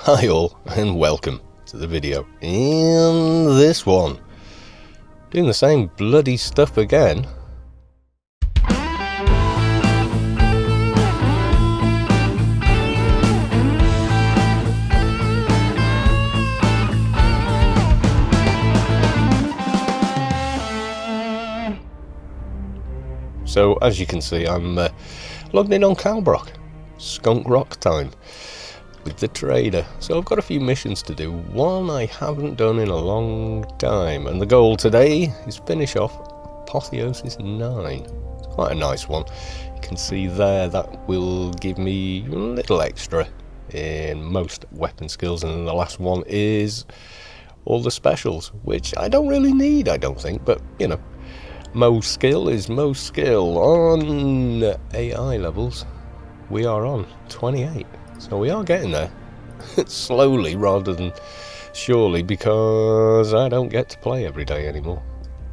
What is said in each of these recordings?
Hi all, and welcome to the video. In this one, doing the same bloody stuff again. So as you can see, I'm logged in on Calbrock, Skunk Rock time, with the trader. So I've got a few missions to do. One I haven't done in a long time, and the goal today is finish off Apotheosis 9. It's quite a nice one. You can see there that will give me a little extra in most weapon skills, and then the last one is all the specials, which I don't really need, I don't think, but you know, most skill is most skill. On AI levels we are on 28, so we are getting there slowly rather than surely, because I don't get to play every day anymore.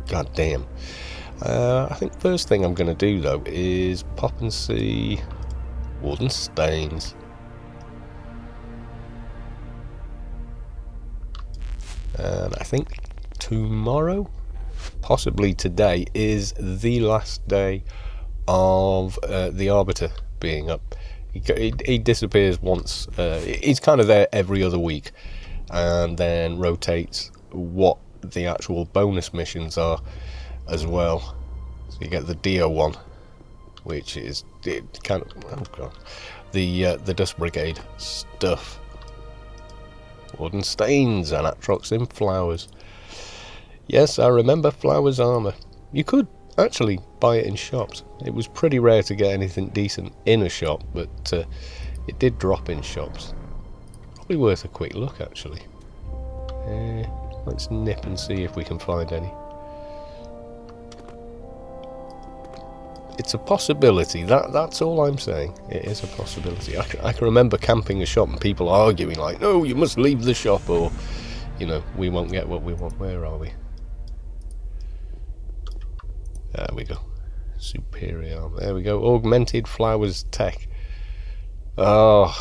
God damn. I think first thing I'm going to do though is pop and see wooden stains. And I think tomorrow, possibly today, is the last day of the Arbiter being up. He disappears once. He's kind of there every other week, and then rotates what the actual bonus missions are as well. So you get the Dio one, which is kind of, oh god, the Dust Brigade stuff. Wooden stains and Atrox in flowers. Yes, I remember Flowers armor. You could actually buy it in shops. It was pretty rare to get anything decent in a shop, but it did drop in shops. Probably worth a quick look, actually. Let's nip and see if we can find any. It's a possibility. That's all I'm saying. It is a possibility. I can remember camping a shop and people arguing like, no, you must leave the shop, or, you know, we won't get what we want. Where are we? There we go. Superior. There we go. Augmented Flowers Tech. Oh,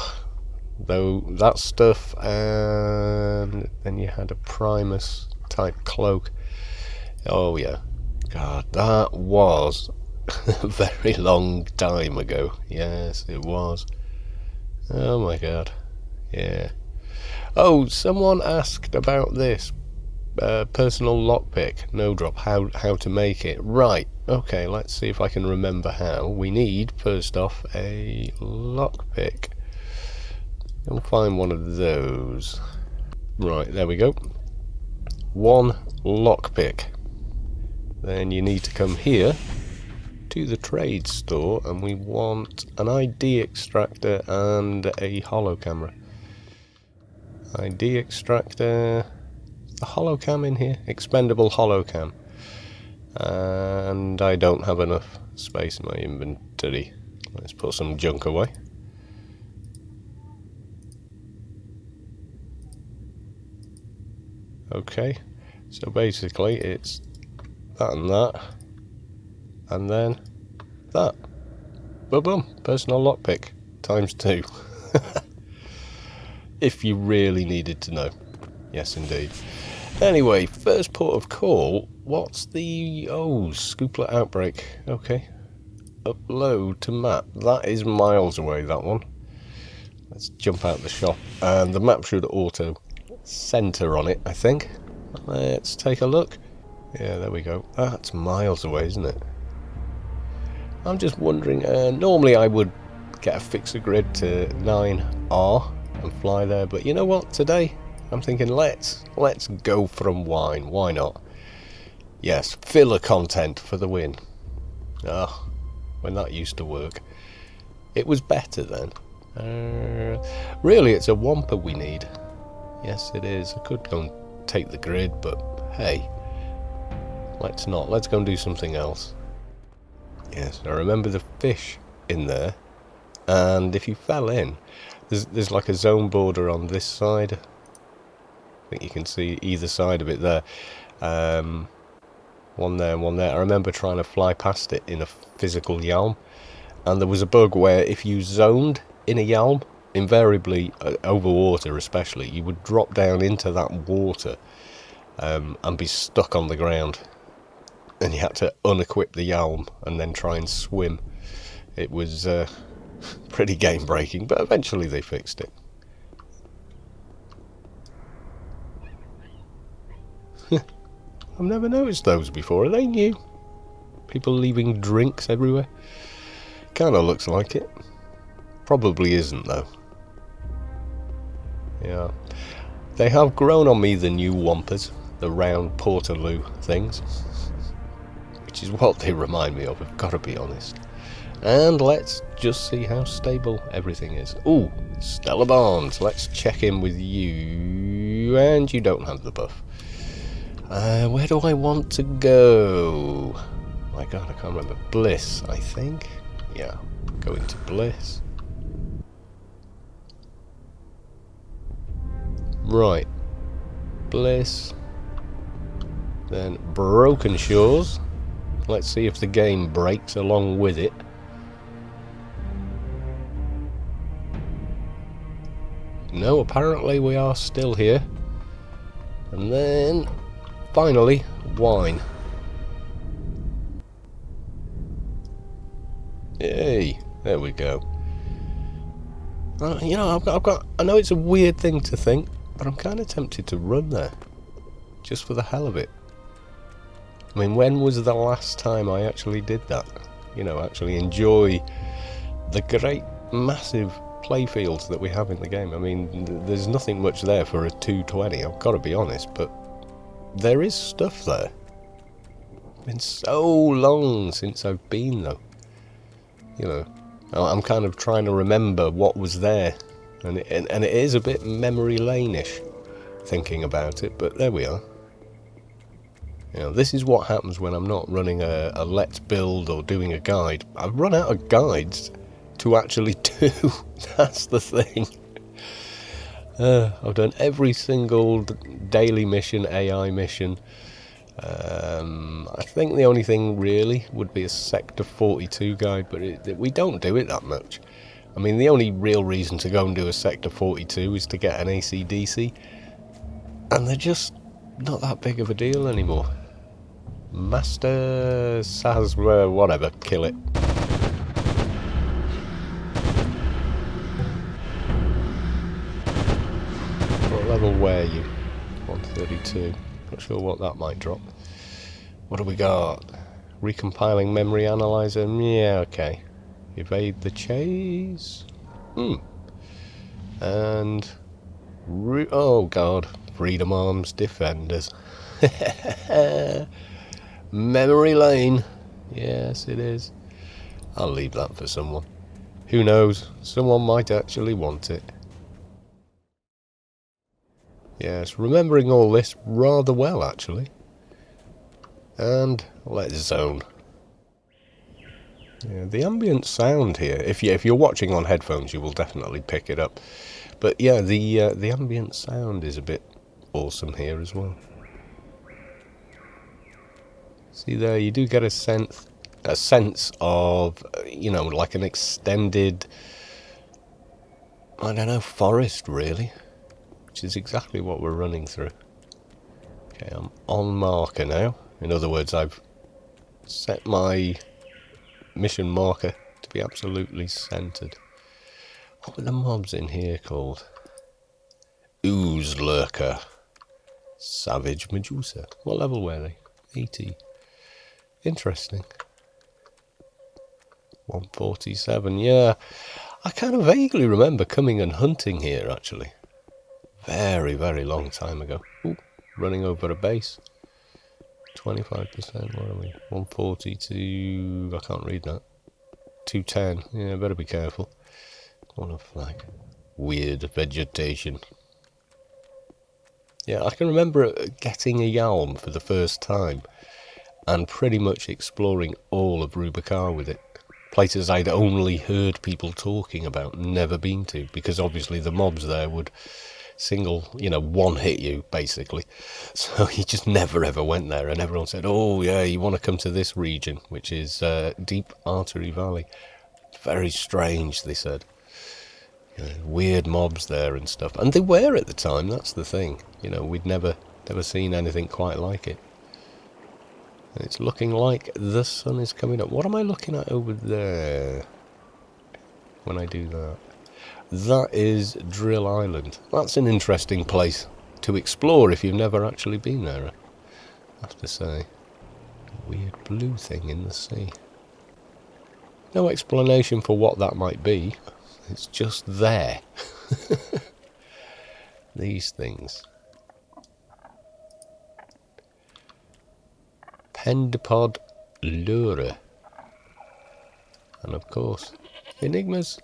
though that stuff, and then you had a Primus type cloak. Oh yeah. God, that was a very long time ago. Yes, it was. Oh my god. Yeah. Oh, someone asked about this. Personal lockpick, no drop, how to make it. Right, okay, let's see if I can remember how. We need, first off, a lockpick. I'll find one of those. Right, there we go. One lockpick. Then you need to come here to the trade store, and we want an ID extractor and a holo camera. ID extractor. The holocam in here, expendable holocam, and I don't have enough space in my inventory. Let's put some junk away. Okay, so basically it's that and that, and then that. Boom, boom, personal lockpick times 2. If you really needed to know. Yes, indeed. Anyway, first port of call. What's the... oh, Scooplet Outbreak. Okay. Upload to map. That is miles away, that one. Let's jump out the shop. And the map should auto center on it, I think. Let's take a look. Yeah, there we go. That's miles away, isn't it? I'm just wondering... normally I would get a fixer grid to 9R and fly there. But you know what? Today... I'm thinking, let's go from wine. Why not? Yes, filler content for the win. Ah, when that used to work. It was better then. Really, it's a Wampa we need. Yes, it is. I could go and take the grid, but hey, let's not. Let's go and do something else. Yes, I remember the fish in there, and if you fell in, there's like a zone border on this side. I think you can see either side of it there. One there and one there. I remember trying to fly past it in a physical Yalm, and there was a bug where if you zoned in a Yalm invariably, over water especially, you would drop down into that water and be stuck on the ground. And you had to unequip the yalm and then try and swim. It was pretty game breaking, but eventually they fixed it. I've never noticed those before. Are they new? People leaving drinks everywhere? Kind of looks like it. Probably isn't though. Yeah. They have grown on me, the new Wampers, the round Portaloo things, which is what they remind me of, I've got to be honest. And let's just see how stable everything is. Ooh, Stella Barnes, let's check in with you. And you don't have the buff. Where do I want to go? My god, I can't remember. Bliss, I think. Yeah, going to Bliss. Right. Bliss. Then Broken Shores. Let's see if the game breaks along with it. No, apparently we are still here. And then, finally, Wine. Yay, there we go. You know, I know it's a weird thing to think, but I'm kind of tempted to run there. Just for the hell of it. I mean, when was the last time I actually did that? You know, actually enjoy the great, massive playfields that we have in the game. I mean, there's nothing much there for a 220, I've got to be honest, but there is stuff there. It's been so long since I've been, though. You know, I'm kind of trying to remember what was there, and it is a bit memory lane-ish thinking about it, but there we are. You know, this is what happens when I'm not running a let's build or doing a guide. I've run out of guides to actually do. That's the thing. I've done every single daily mission, AI mission. I think the only thing really would be a Sector 42 guide, but we don't do it that much. I mean, the only real reason to go and do a Sector 42 is to get an AC/DC, and they're just not that big of a deal anymore. Master Saz, whatever, kill it. What level were you? 132. Not sure what that might drop. What do we got? Recompiling memory analyzer. Yeah, okay. Evade the chase. And oh god, Freedom Arms Defenders. Memory lane. Yes, it is. I'll leave that for someone. Who knows? Someone might actually want it. Yes, remembering all this rather well, actually. And let's zone. Yeah, the ambient sound here, if you're watching on headphones, you will definitely pick it up. But yeah, the ambient sound is a bit awesome here as well. See there, you do get a sense of, you know, like an extended, I don't know, forest really, which is exactly what we're running through. Okay, I'm on marker now. In other words, I've set my mission marker to be absolutely centered. What were the mobs in here called? Ooze Lurker. Savage Medusa. What level were they? 80. Interesting. 147, yeah. I kind of vaguely remember coming and hunting here, actually. Very, very long time ago. Ooh, running over a base. 25%, what are we? 140 to... I can't read that. 210, yeah, better be careful. What a flag. Weird vegetation. Yeah, I can remember getting a Yalm for the first time and pretty much exploring all of Rubikar with it. Places I'd only heard people talking about, never been to, because obviously the mobs there would one hit you, basically. So you just never ever went there, and everyone said, oh yeah, you want to come to this region, which is Deep Artery Valley. Very strange, they said. Weird mobs there and stuff. And they were at the time, that's the thing. You know, we'd never seen anything quite like it. And it's looking like the sun is coming up. What am I looking at over there when I do that? That is Drill Island. That's an interesting place to explore if you've never actually been there, I have to say. A weird blue thing in the sea. No explanation for what that might be. It's just there. These things. Pendipod lure. And of course, enigmas.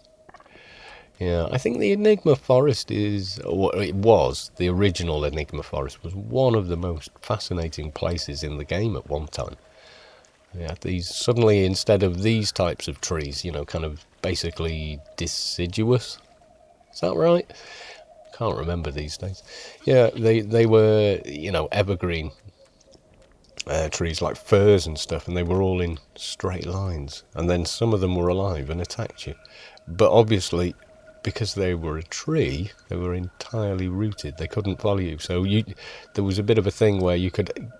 Yeah, I think the Enigma Forest is, or it was, the original Enigma Forest was one of the most fascinating places in the game at one time. Yeah, these, suddenly instead of these types of trees, you know, kind of basically deciduous. Is that right? Can't remember these days. Yeah, they were, you know, evergreen trees like firs and stuff, and they were all in straight lines. And then some of them were alive and attacked you. But obviously, because they were a tree, they were entirely rooted. They couldn't follow you. So there was a bit of a thing where you could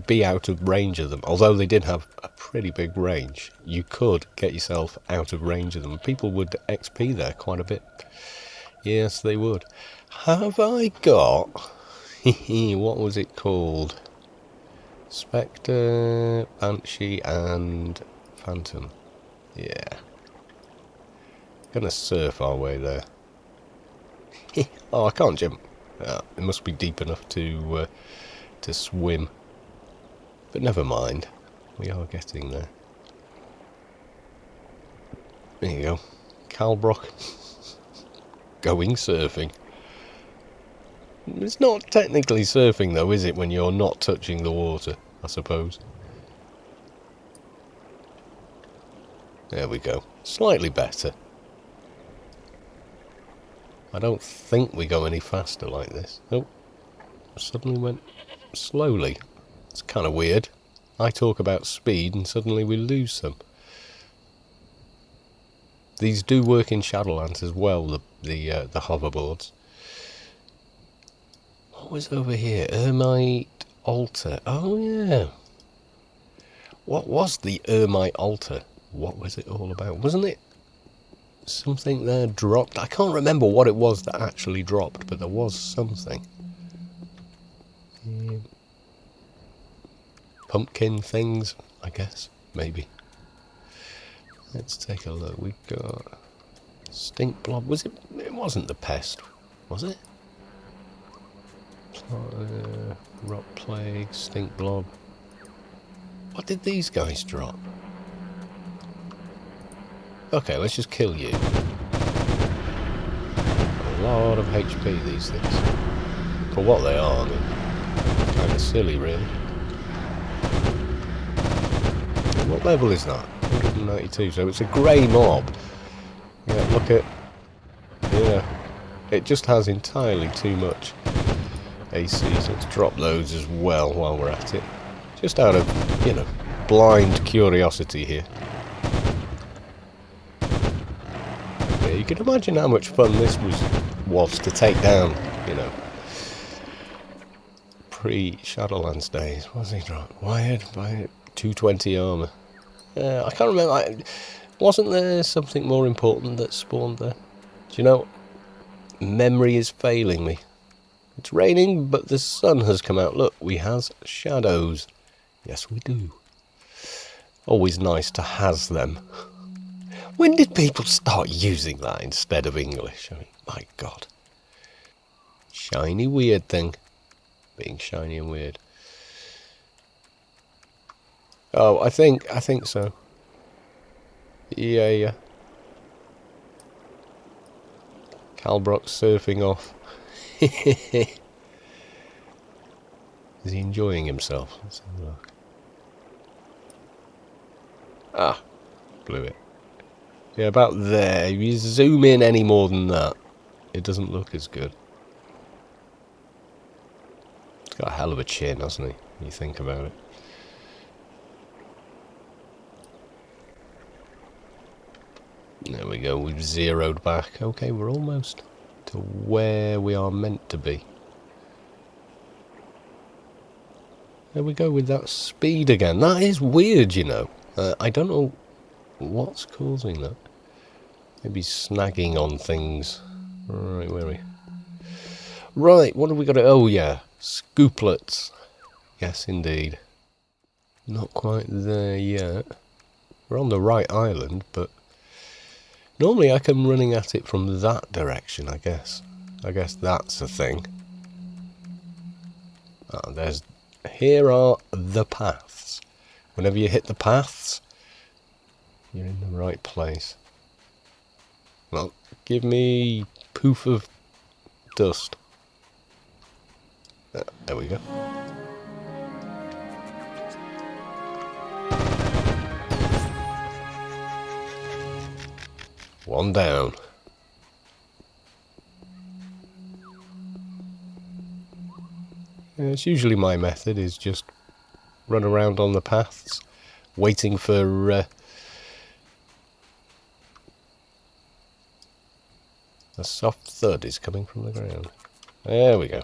be out of range of them. Although they did have a pretty big range, you could get yourself out of range of them. People would XP there quite a bit. Yes, they would. Have I got... what was it called? Spectre, Banshee and Phantom. Yeah. Gonna surf our way there. Oh, I can't jump. It must be deep enough to swim. But never mind. We are getting there. There you go. Calbrock. Going surfing. It's not technically surfing though, is it, when you're not touching the water, I suppose. There we go. Slightly better. I don't think we go any faster like this. Oh, suddenly went slowly. It's kind of weird. I talk about speed and suddenly we lose some. These do work in Shadowlands as well, the hoverboards. What was over here? Ermite Altar. Oh yeah. What was the Ermite Altar? What was it all about? Wasn't it something there dropped? I can't remember what it was that actually dropped, but there was something. Yeah. Pumpkin things, I guess. Maybe. Let's take a look. We've got stink blob. Was it? It wasn't the pest, was it? Rot plague, stink blob. What did these guys drop? Okay, let's just kill you. A lot of HP, these things. For what they are, I mean, kind of silly, really. What level is that? 192, so it's a grey mob. Yeah, look at... Yeah, it just has entirely too much AC, so let's drop those as well while we're at it. Just out of, you know, blind curiosity here. Yeah, you can imagine how much fun this was to take down, you know. Pre-Shadowlands days. What's he dropped? Wired by 220 armour. I can't remember. Wasn't there something more important that spawned there? Do you know? Memory is failing me. It's raining, but the sun has come out. Look, we has shadows. Yes, we do. Always nice to has them. When did people start using that instead of English? I mean, my God. Shiny weird thing. Being shiny and weird. Oh, I think so. Yeah. Calbrock's surfing off. Is he enjoying himself? Let's have a look. Ah, blew it. Yeah, about there. If you zoom in any more than that, it doesn't look as good. He's got a hell of a chin, hasn't he? When you think about it. There we go, we've zeroed back. Okay, we're almost to where we are meant to be. There we go with that speed again. That is weird, you know. I don't know what's causing that. Maybe snagging on things. Right, where are we? Right, what have we got? Oh yeah, scooplets. Yes, indeed. Not quite there yet. We're on the right island, but normally I come running at it from that direction, I guess. I guess that's a thing. Here are the paths. Whenever you hit the paths, you're in the right place. Well, give me poof of dust. There we go. One down. It's usually my method is just run around on the paths, waiting for a soft thud is coming from the ground. There we go.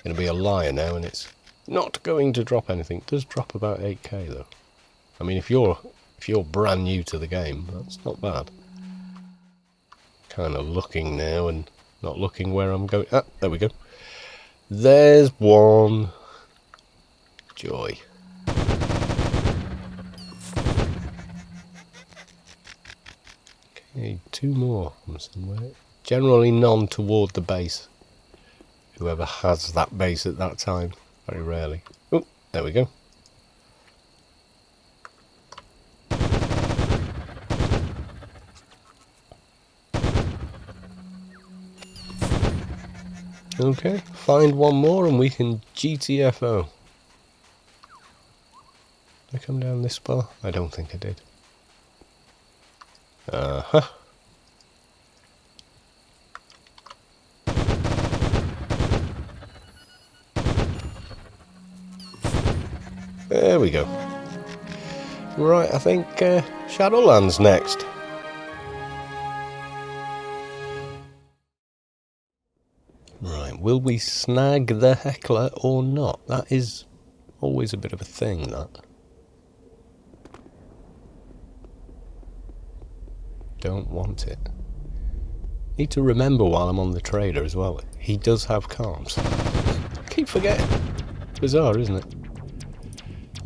Gonna be a liar now, and it's not going to drop anything. It does drop about 8k though. I mean, if you're brand new to the game, that's not bad. Kind of looking now and not looking where I'm going. Ah, there we go. There's one. Joy. Okay, two more from somewhere. Generally none toward the base. Whoever has that base at that time. Very rarely. Oh, there we go. Okay, find one more and we can GTFO. Did I come down this bar? I don't think I did. Uh-huh. There we go. Right, I think Shadowland's next. Right, will we snag the heckler or not? That is always a bit of a thing, that. Don't want it. Need to remember while I'm on the trader as well, he does have comms. I keep forgetting. Bizarre, isn't it?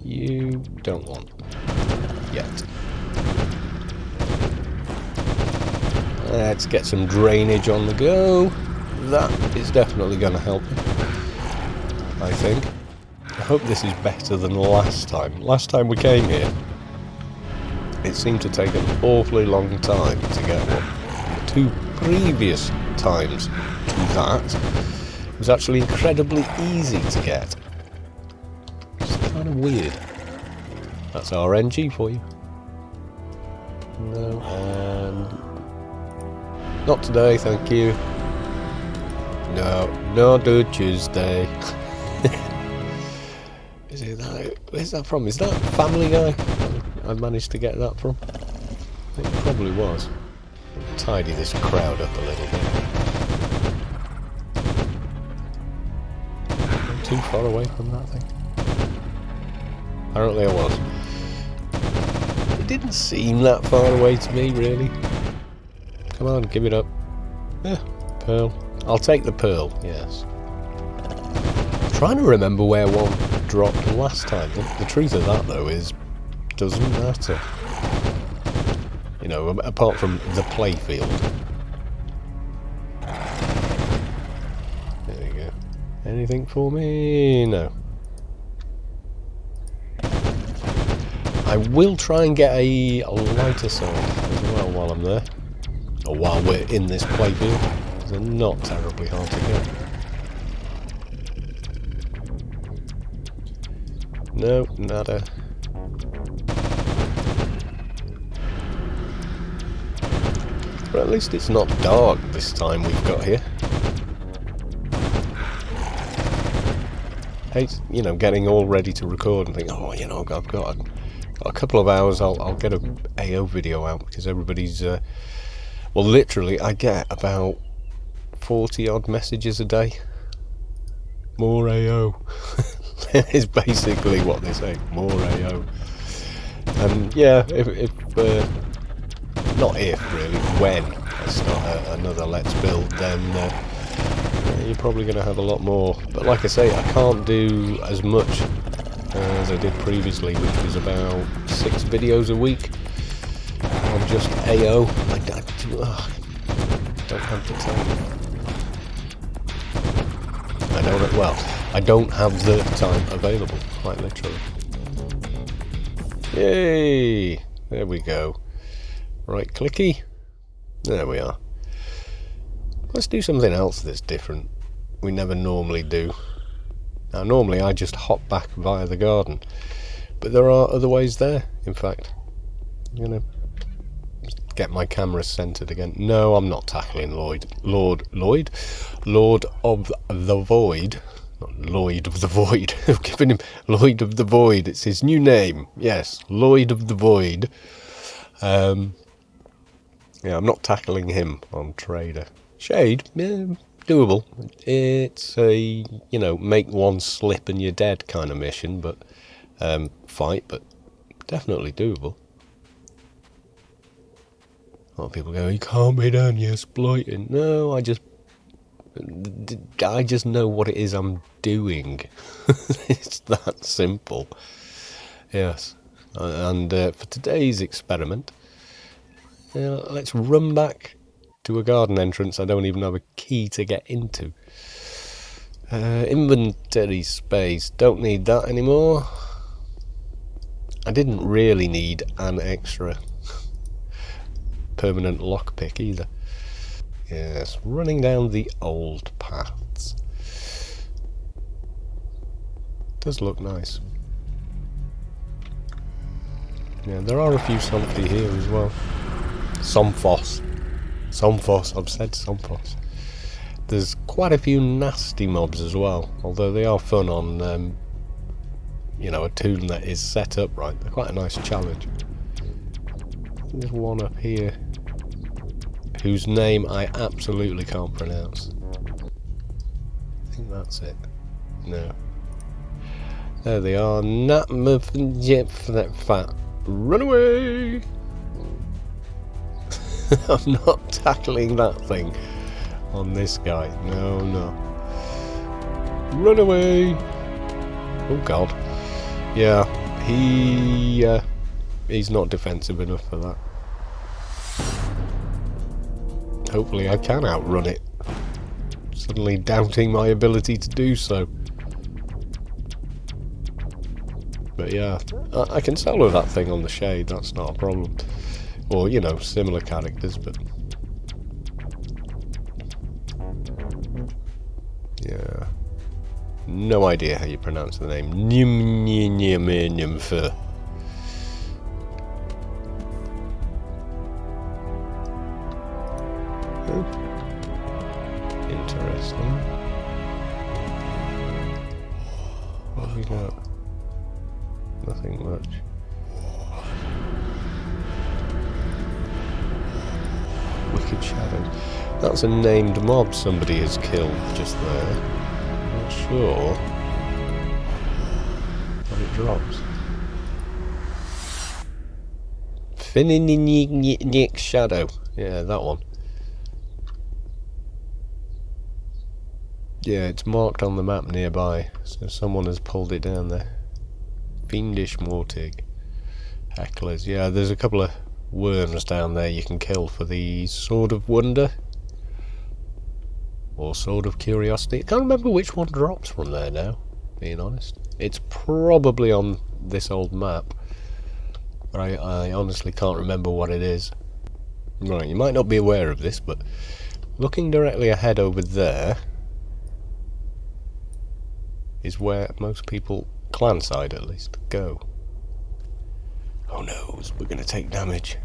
You don't want yet. Let's get some drainage on the go. That is definitely going to help, I think. I hope this is better than last time. Last time we came here, it seemed to take an awfully long time to get one. The two previous times to that, it was actually incredibly easy to get. It's kind of weird. That's RNG for you. No, and not today, thank you. No, do Tuesday. Is it that? Where's that from? Is that Family Guy? I managed to get that from. I think it probably was. I'll tidy this crowd up a little bit. I'm too far away from that thing. Apparently I was. It didn't seem that far away to me, really. Come on, give it up. Yeah, pearl. I'll take the pearl, yes. I'm trying to remember where one dropped last time. The truth of that, though, is doesn't matter. You know, apart from the playfield. There you go. Anything for me? No. I will try and get a lighter side as well while I'm there. Or while we're in this playfield. They're not terribly hard to get. No, nada. But at least it's not dark this time we've got here. Hate, you know, getting all ready to record and think, oh, you know, I've got a couple of hours I'll get a AO video out, because everybody's well, literally I get about 40 odd messages a day. More AO. Is basically what they say. More AO. And yeah, if not if, really, when I start another Let's Build, then you're probably going to have a lot more. But like I say, I can't do as much as I did previously, which was about 6 videos a week on just AO. I don't have the time. I don't have the time available, quite literally. Yay! There we go. Right clicky. There we are. Let's do something else that's different. We never normally do. Now, normally I just hop back via the garden, but there are other ways there, in fact. I'm going to get my camera centered again. No, I'm not tackling Lord of the Void. Not Lloyd of the Void. I've given him Lloyd of the Void. It's his new name. Yes, Lloyd of the Void. Yeah, I'm not tackling him on Trader. Shade, doable. It's a, make one slip and you're dead kind of mission, but fight, but definitely doable. A lot of people go, you can't be done, you're exploiting. No, I just know what it is I'm doing. It's that simple. Yes. And for today's experiment, let's run back to a garden entrance I don't even have a key to get into. Inventory space, don't need that anymore. I didn't really need an extra permanent lockpick either. Yes, running down the old paths. Does look nice. Yeah, there are a few somphy here as well. Somphos, I've said Somphos. There's quite a few nasty mobs as well, although they are fun on, a toon that is set up right. They're quite a nice challenge. There's one up here whose name I absolutely can't pronounce. I think that's it. No. There they are. Fat. Run away! I'm not tackling that thing on this guy. No. Run away! Oh god. Yeah, he's not defensive enough for that. Hopefully I can outrun it. Suddenly doubting my ability to do so. But yeah, I can solo that thing on the Shade, that's not a problem. Or, similar characters, but... yeah. No idea how you pronounce the name. Nymph. Interesting. What have we got? Nothing much. Wicked Shadow. That's a named mob somebody has killed just there. Not sure what it drops. Fininic Shadow. Yeah, that one. Yeah, it's marked on the map nearby, so someone has pulled it down there. Fiendish Mortig. Hecklers. Yeah, there's a couple of worms down there you can kill for the Sword of Wonder. Or Sword of Curiosity. I can't remember which one drops from there now, being honest. It's probably on this old map, but I honestly can't remember what it is. Right, you might not be aware of this, but looking directly ahead over there is where most people, clan side at least, go. Oh no, we're going to take damage.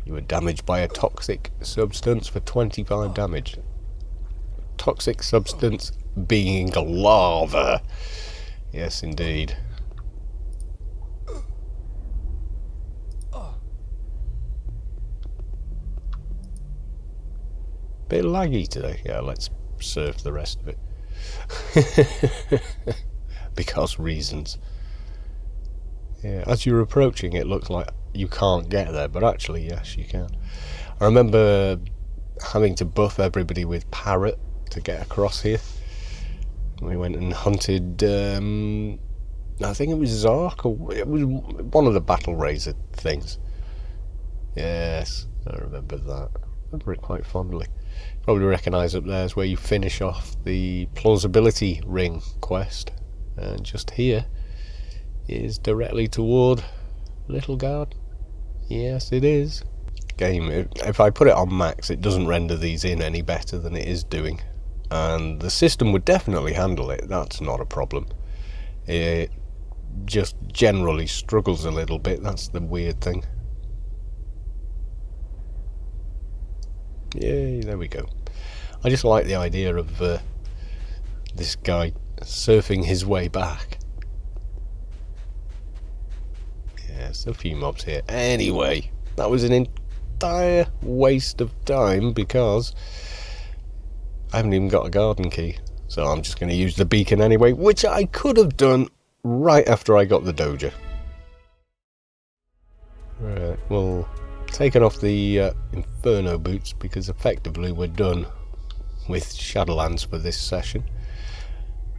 You were damaged by a toxic substance for 25 damage. Toxic substance being lava. Yes, indeed. Bit laggy today. Yeah, let's surf the rest of it. Because reasons. Yeah, as you're approaching, it looks like you can't get there, but actually, yes, you can. I remember having to buff everybody with parrot to get across here. We went and hunted, I think it was Zark, or it was one of the battle razor things. Yes, I remember that. I remember it quite fondly. Probably recognise up there is where you finish off the plausibility ring quest. And just here is directly toward Little Garden. Yes, it is. Game, if I put it on max, it doesn't render these in any better than it is doing. And the system would definitely handle it, that's not a problem. It just generally struggles a little bit, that's the weird thing. Yay, there we go. I just like the idea of this guy surfing his way back. Yes, a few mobs here. Anyway, that was an entire waste of time because I haven't even got a garden key. So I'm just going to use the beacon anyway, which I could have done right after I got the doja. Right, well, taken off the Inferno boots because effectively we're done with Shadowlands for this session.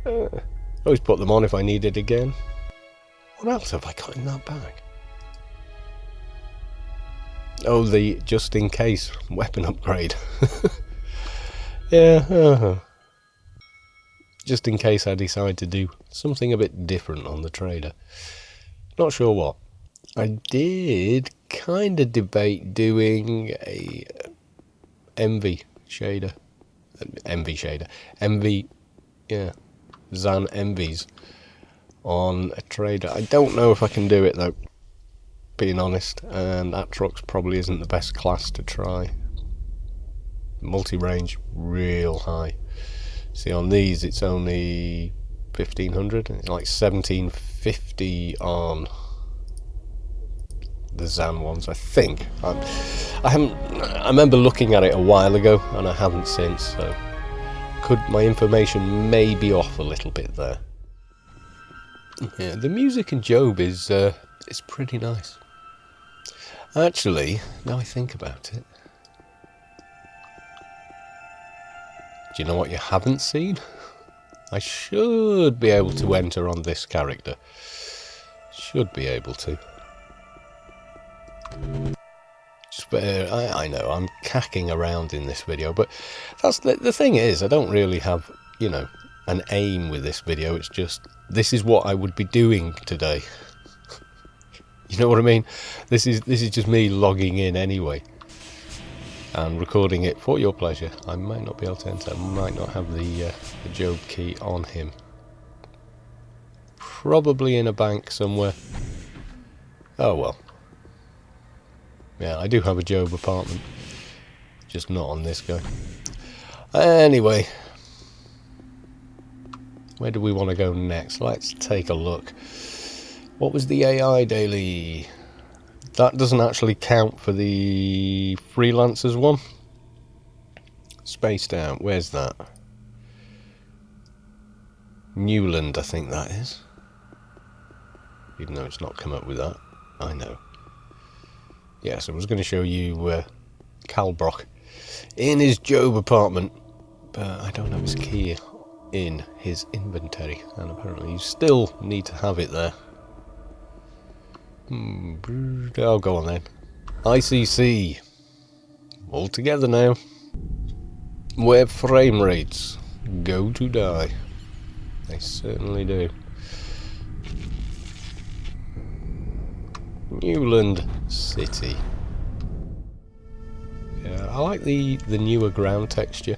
Always put them on if I need it again. What else have I got in that bag? Oh, the just in case weapon upgrade. Yeah, just in case I decide to do something a bit different on the trader. Not sure what. I did kind of debate doing a envy shader. Envy, yeah, Zan envies on a trader. I don't know if I can do it though, being honest, and Atrox probably isn't the best class to try. Multi-range real high. See, on these it's only 1500, it's like 1750 on the Zan ones, I think. I remember looking at it a while ago and I haven't since, so my information may be off a little bit there. Yeah, the music in Job is pretty nice. Actually, now I think about it, do you know what you haven't seen? I should be able to enter on this character. Should be able to. I know, I'm cacking around in this video, but that's the thing is, I don't really have, you know, an aim with this video. It's just, this is what I would be doing today. You know what I mean? This is just me logging in anyway and recording it for your pleasure. I might not be able to enter. I might not have the Job key on him. Probably in a bank somewhere. Oh well. Yeah, I do have a Job apartment, just not on this guy. Anyway, where do we want to go next? Let's take a look. What was the AI daily? That doesn't actually count for the freelancers one. Spaced out, where's that? Newland, I think that is. Even though it's not come up with that, I know. Yeah, so I was going to show you Calbrock in his Job apartment, but I don't have his key in his inventory, and apparently you still need to have it there. Oh, go on then. ICC. All together now. Where frame rates go to die. They certainly do. Newland City. Yeah, I like the newer ground texture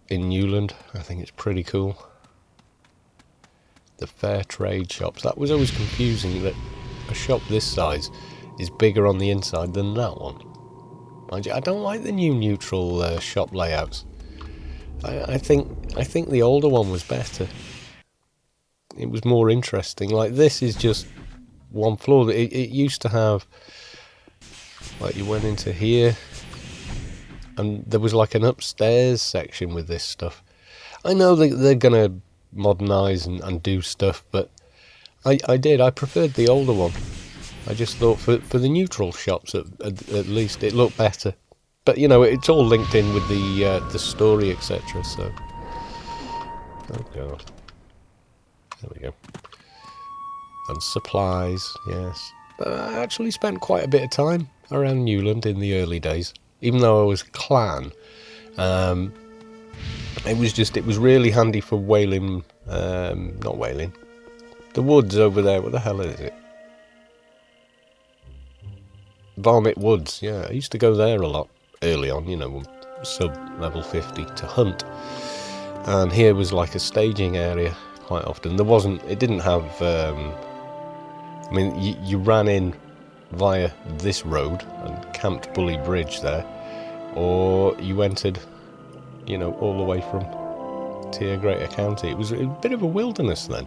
in Newland. I think it's pretty cool. The fair trade shops. That was always confusing, that a shop this size is bigger on the inside than that one. Mind you, I don't like the new neutral shop layouts. I think the older one was better. It was more interesting. Like, this is just one floor. It used to have, like, you went into here and there was like an upstairs section with this stuff. I know that they're gonna modernise and do stuff, but I preferred the older one. I just thought for the neutral shots at least it looked better. But you know, it's all linked in with the story, etc. So, oh god, there we go. And supplies, yes. I actually spent quite a bit of time around Newland in the early days, even though I was clan. It was really handy for whaling, not whaling. The woods over there, what the hell is it? Varmint Woods, yeah. I used to go there a lot early on, you know, sub level 50 to hunt. And here was like a staging area quite often. It didn't have, I mean, you ran in via this road and camped Bully Bridge there, or you entered, you know, all the way from Tier Greater County. It was a bit of a wilderness then.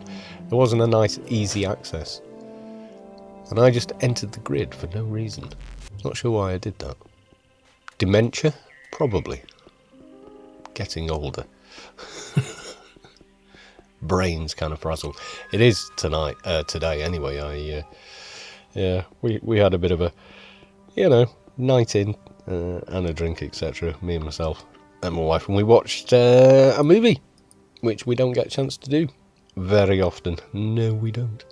There wasn't a nice, easy access. And I just entered the grid for no reason. Not sure why I did that. Dementia? Probably. Getting older. Brains kind of frazzled. It is today anyway. Yeah, we had a bit of a, you know, night in and a drink, etc. Me and myself and my wife, and we watched a movie, which we don't get a chance to do very often. No, we don't.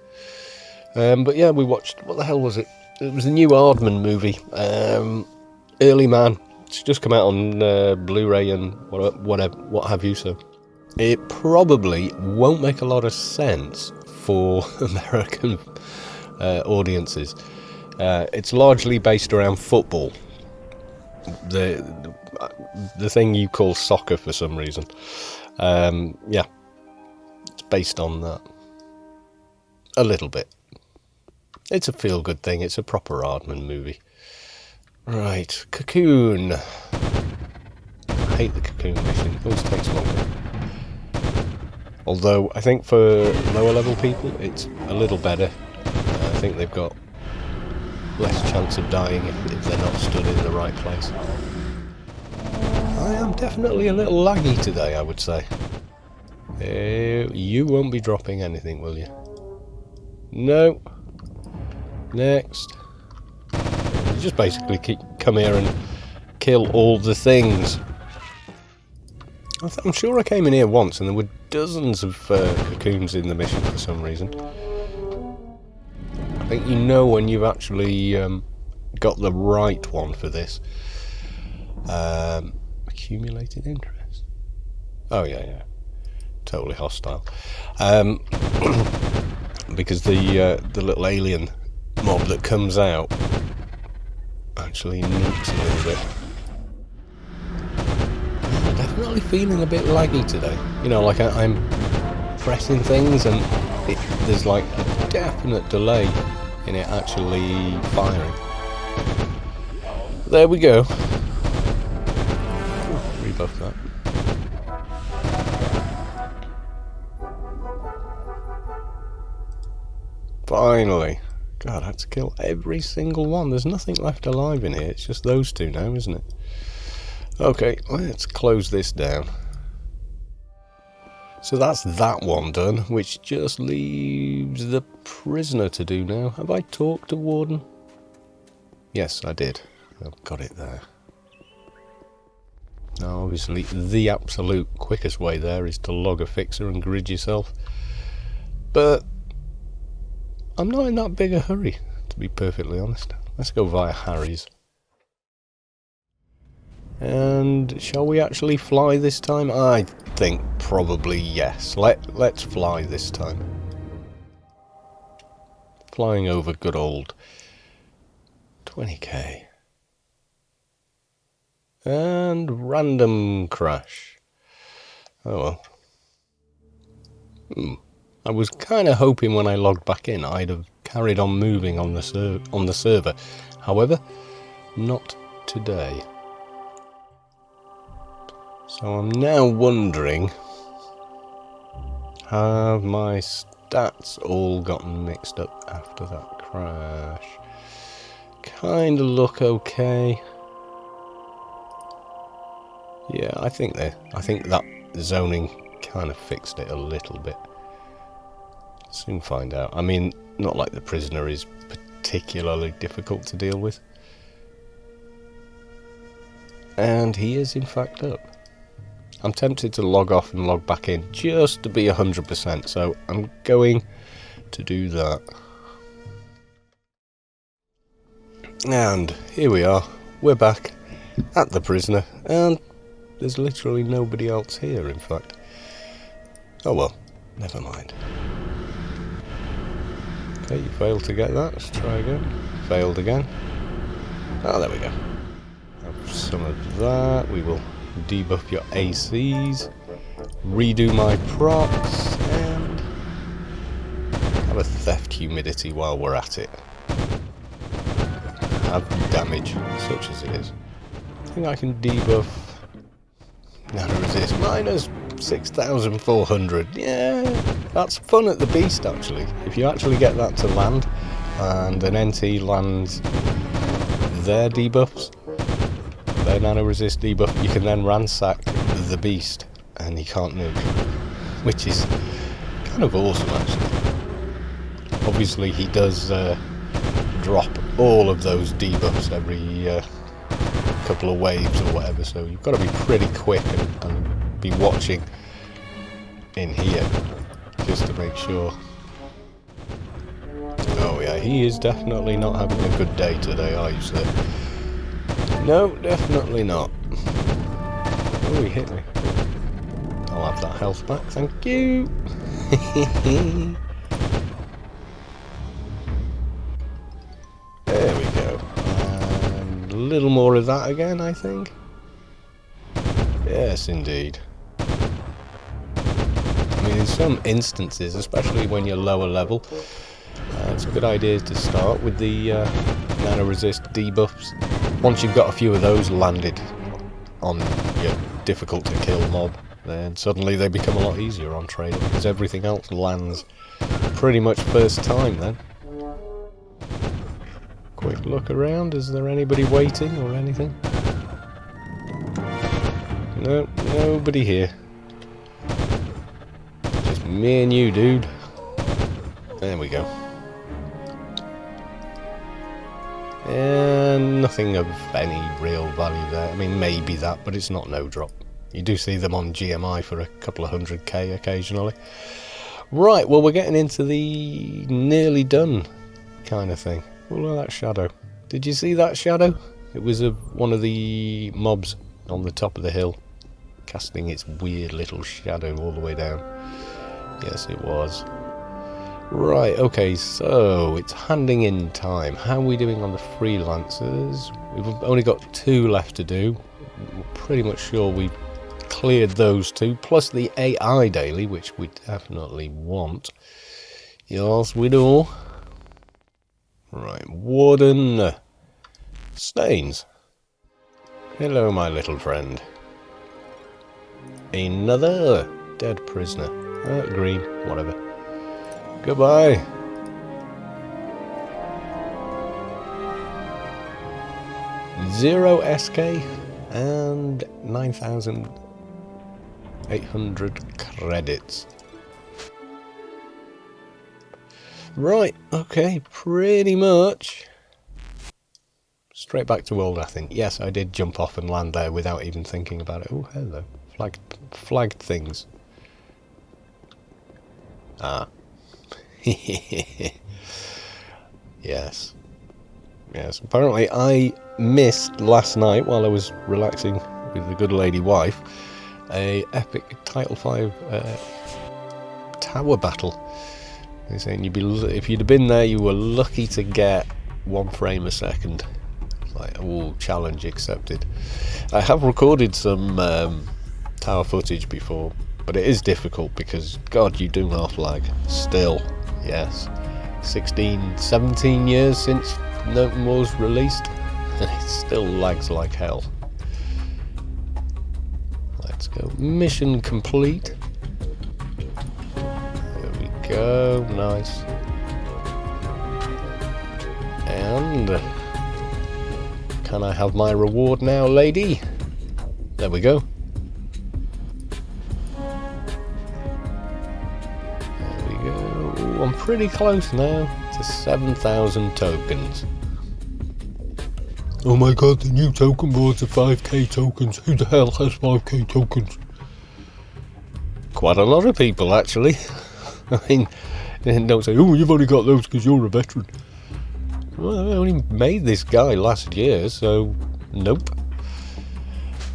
But yeah, we watched, what the hell was it? It was a new Aardman movie, Early Man. It's just come out on Blu-ray and what have you. So it probably won't make a lot of sense for American audiences. It's largely based around football, the thing you call soccer for some reason. Yeah, it's based on that a little bit. It's a feel-good thing. It's a proper Aardman movie. Right, Cocoon. I hate the Cocoon mission. It always takes longer. Although, I think for lower level people, it's a little better. I think they've got less chance of dying if they're not stood in the right place. I am definitely a little laggy today, I would say. You won't be dropping anything, will you? No. Next. You just basically come here and kill all the things. I'm sure I came in here once and there were dozens of cocoons in the mission for some reason. I think you know when you've actually got the right one for this. Accumulated interest. Oh yeah. Totally hostile. Because the little alien mob that comes out actually nukes a little bit. I'm definitely feeling a bit laggy today. You know, like I'm pressing things and there's like a definite delay in it actually firing. There we go. Ooh, rebuff that. Finally. God, I had to kill every single one. There's nothing left alive in here. It's just those two now, isn't it? Okay, let's close this down. So that's that one done, which just leaves the prisoner to do now. Have I talked to Warden? Yes, I did. I've got it there. Now, obviously, the absolute quickest way there is to log a fixer and grid yourself. But I'm not in that big a hurry, to be perfectly honest. Let's go via Harry's. And shall we actually fly this time? I think probably yes. Let's fly this time. Flying over good old 20k. And random crash. Oh well. I was kind of hoping when I logged back in I'd have carried on moving on the server. However, not today. So I'm now wondering, have my stats all gotten mixed up after that crash? Kinda look okay. Yeah, I think that zoning kind of fixed it a little bit. Soon find out. I mean, not like the prisoner is particularly difficult to deal with. And he is in fact up. I'm tempted to log off and log back in just to be 100%, so I'm going to do that. And here we are, we're back at the prisoner, and there's literally nobody else here, in fact. Oh well, never mind. Okay, you failed to get that, let's try again. Failed again. Oh, there we go. Have some of that, we will debuff your ACs, redo my procs, and have a theft humidity while we're at it. Have damage, such as it is. I think I can debuff nano resist minus 6,400. Yeah, that's fun at the beast actually. If you actually get that to land and an NT lands their debuffs, their nano resist debuff, you can then ransack the beast and he can't nuke, which is kind of awesome actually. Obviously he does drop all of those debuffs every couple of waves or whatever, so you've got to be pretty quick and be watching in here just to make sure. Oh yeah, he is definitely not having a good day today, are you, sir? No, definitely not. Oh, he hit me. I'll have that health back, thank you. There we go. And a little more of that again, I think. Yes, indeed. I mean, in some instances, especially when you're lower level, it's a good idea to start with the nano resist debuffs. Once you've got a few of those landed on your difficult to kill mob, then suddenly they become a lot easier on trader because everything else lands pretty much first time then. Quick look around, is there anybody waiting or anything? No, nobody here. Just me and you, dude. There we go. And nothing of any real value there. I mean, maybe that, but it's not no drop. You do see them on GMI for a couple of 100k occasionally. Right, well, we're getting into the nearly done kind of thing. Oh, look at that shadow. Did you see that shadow? It was one of the mobs on the top of the hill, casting its weird little shadow all the way down. Yes, it was. Right, okay, so it's handing in time. How are we doing on the freelancers? We've only got 2 left to do. We're pretty much sure we've cleared those 2, plus the AI daily, which we definitely want. Yes, we do. Right, Warden Stains. Hello, my little friend. Another dead prisoner. Green, whatever. Goodbye. Zero SK and 9,800 credits. Right, okay, pretty much. Straight back to old Athens. Yes, I did jump off and land there without even thinking about it. Oh, hello. Flagged things. Ah. Yes. Yes, apparently I missed last night while I was relaxing with the good lady wife a epic Title 5 tower battle. They're saying if you'd have been there, you were lucky to get 1 frame a second. It's like, oh, challenge accepted. I have recorded some tower footage before, but it is difficult because, God, you do not lag. Still, yes. 16, 17 years since Newland was released, and it still lags like hell. Let's go. Mission complete. Go, nice. And can I have my reward now, lady? There we go. I'm pretty close now to 7,000 tokens. Oh my god, the new token boards are 5k tokens. Who the hell has 5k tokens? Quite a lot of people, actually. I mean, don't say, oh, you've only got those because you're a veteran. Well, I only made this guy last year, so nope.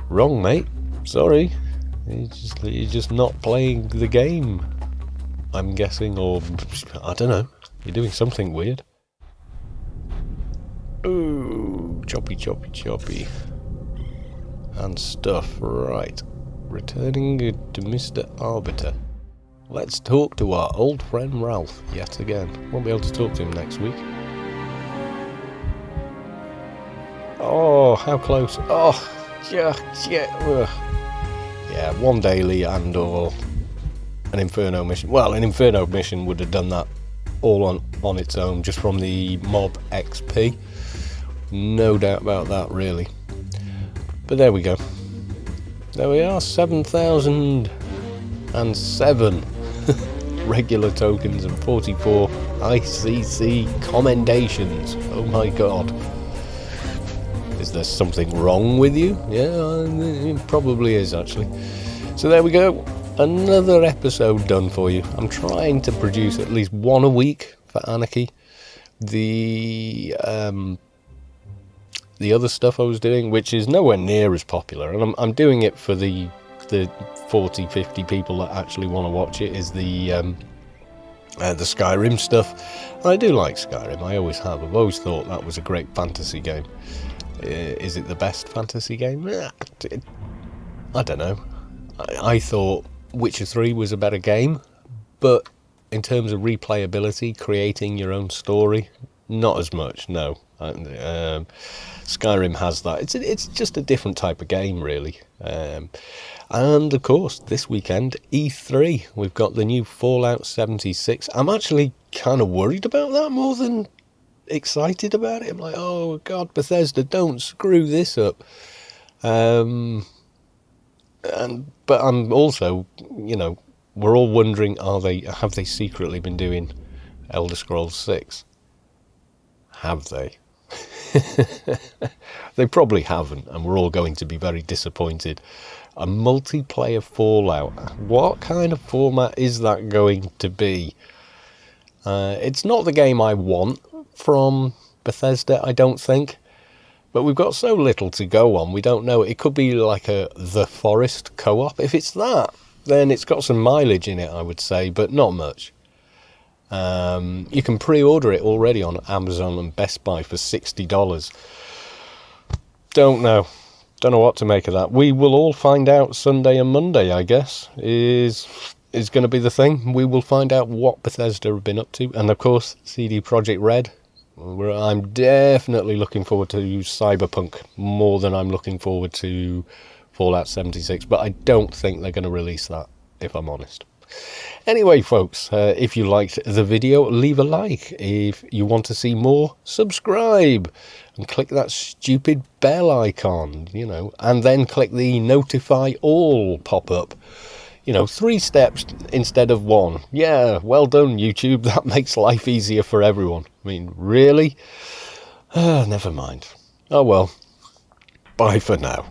Wrong, mate. Sorry. You're just not playing the game, I'm guessing, or I don't know. You're doing something weird. Ooh, choppy. And stuff, right. Returning to Mr. Arbiter. Let's talk to our old friend Ralph yet again. Won't be able to talk to him next week. Oh, how close. Oh, yeah. Yeah, one daily and or an Inferno mission. Well, an Inferno mission would have done that all on its own, just from the mob XP. No doubt about that, really. But there we go. There we are, 7,007 regular tokens and 44 ICC commendations. Oh my god. Is there something wrong with you? Yeah, it probably is, actually. So there we go. Another episode done for you. I'm trying to produce at least one a week for Anarchy. The other stuff I was doing, which is nowhere near as popular, and I'm doing it for the 40, 50 people that actually want to watch it, is the Skyrim stuff. I do like Skyrim, I always have. I've always thought that was a great fantasy game. Is it the best fantasy game? I don't know. I thought Witcher 3 was a better game, but in terms of replayability, creating your own story, not as much, no. Skyrim has that. It's just a different type of game, really. And of course, this weekend, E3, we've got the new Fallout 76. I'm actually kind of worried about that more than excited about it. I'm like, oh god, Bethesda, don't screw this up. But I'm also, we're all wondering, have they secretly been doing Elder Scrolls 6? Have they? They probably haven't, and we're all going to be very disappointed. A multiplayer Fallout, what kind of format is that going to be? It's not the game I want from Bethesda, I don't think, but we've got so little to go on, we don't know. It could be like a The Forest co-op. If it's that, then it's got some mileage in it, I would say, but not much. You can pre-order it already on Amazon and Best Buy for $60. Don't know what to make of that. We will all find out Sunday and Monday, I guess, is going to be the thing. We will find out what Bethesda have been up to, and of course CD Projekt Red. I'm definitely looking forward to Cyberpunk more than I'm looking forward to Fallout 76, but I don't think they're going to release that, if I'm honest. Anyway, folks, if you liked the video, leave a like. If you want to see more, subscribe and click that stupid bell icon, and then click the notify all pop-up. 3 steps instead of 1. Yeah, well done, YouTube. That makes life easier for everyone. I mean, really? Never mind. Oh well. Bye for now.